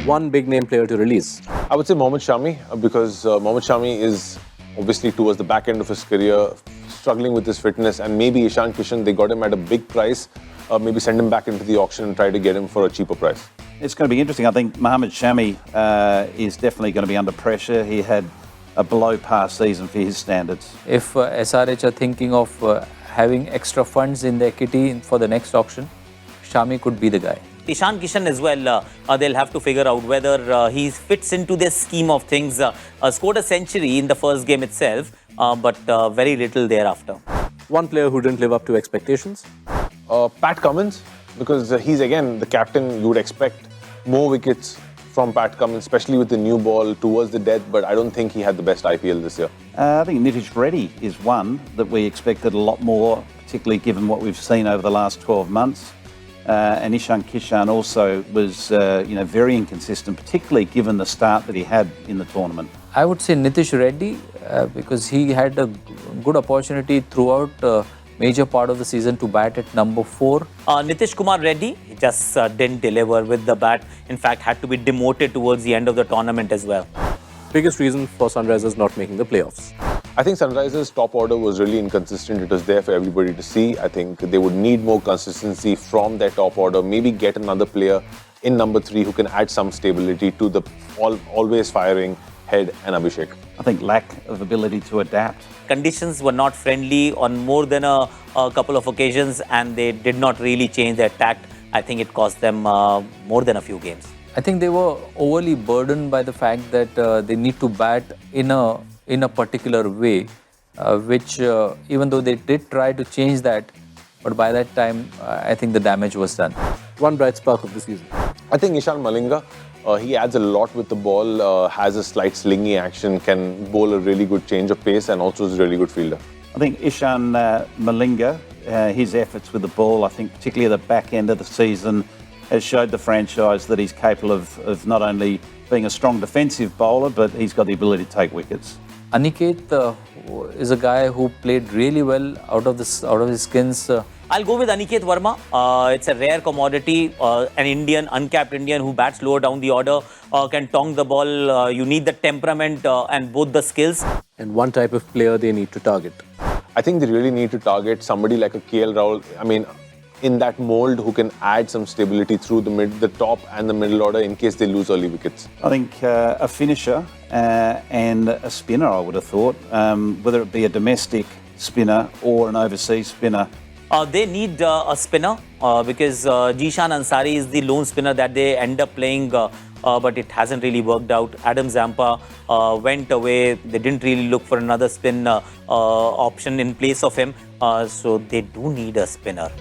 one big name player to release? I would say Mohammed Shami because Mohammed Shami is obviously towards the back end of his career, struggling with his fitness, and maybe Ishan Kishan, they got him at a big price, maybe send him back into the auction and try to get him for a cheaper price. It's going to be interesting. I think Mohammed Shami is definitely going to be under pressure. He had a below-par season for his standards. If SRH are thinking of having extra funds in their kitty for the next auction, Shami could be the guy. Ishan Kishan as well, they'll have to figure out whether he fits into their scheme of things. Scored a century in the first game itself, but very little thereafter. One player who didn't live up to expectations? Pat Cummins, because he's again the captain. You would expect more wickets from Pat Cummins, especially with the new ball towards the death, but I don't think he had the best IPL this year. I think Nitish Ready is one that we expected a lot more, particularly given what we've seen over the last 12 months. And Ishan Kishan also was, very inconsistent, particularly given the start that he had in the tournament. I would say Nitish Ready because he had a good opportunity throughout major part of the season to bat at number 4. Nitish Kumar Reddy just didn't deliver with the bat. In fact, had to be demoted towards the end of the tournament as well. Biggest reason for Sunrisers not making the playoffs? I think Sunrisers' top order was really inconsistent. It was there for everybody to see. I think they would need more consistency from their top order. Maybe get another player in number 3 who can add some stability to the always firing Head and Abhishek. I think lack of ability to adapt. Conditions were not friendly on more than a couple of occasions, and they did not really change their tact. I think it cost them more than a few games. I think they were overly burdened by the fact that they need to bat in a particular way, which even though they did try to change that, but by that time, I think the damage was done. One bright spark of the season? I think Ishan Malinga, he adds a lot with the ball, has a slight slingy action, can bowl a really good change of pace, and also is a really good fielder. I think Ishan Malinga, his efforts with the ball, I think particularly at the back end of the season, has showed the franchise that he's capable of not only being a strong defensive bowler, but he's got the ability to take wickets. Aniket is a guy who played really well out of his skins. I'll go with Aniket Verma. It's a rare commodity. An Indian, uncapped Indian who bats lower down the order, can tong the ball. You need the temperament and both the skills. And one type of player they need to target? I think they really need to target somebody like a KL Rahul. I mean, in that mold who can add some stability through the top and the middle order in case they lose early wickets. I think a finisher and a spinner, I would have thought, whether it be a domestic spinner or an overseas spinner. They need a spinner because Jishan Ansari is the lone spinner that they end up playing, but it hasn't really worked out. Adam Zampa went away. They didn't really look for another spin option in place of him. So they do need a spinner.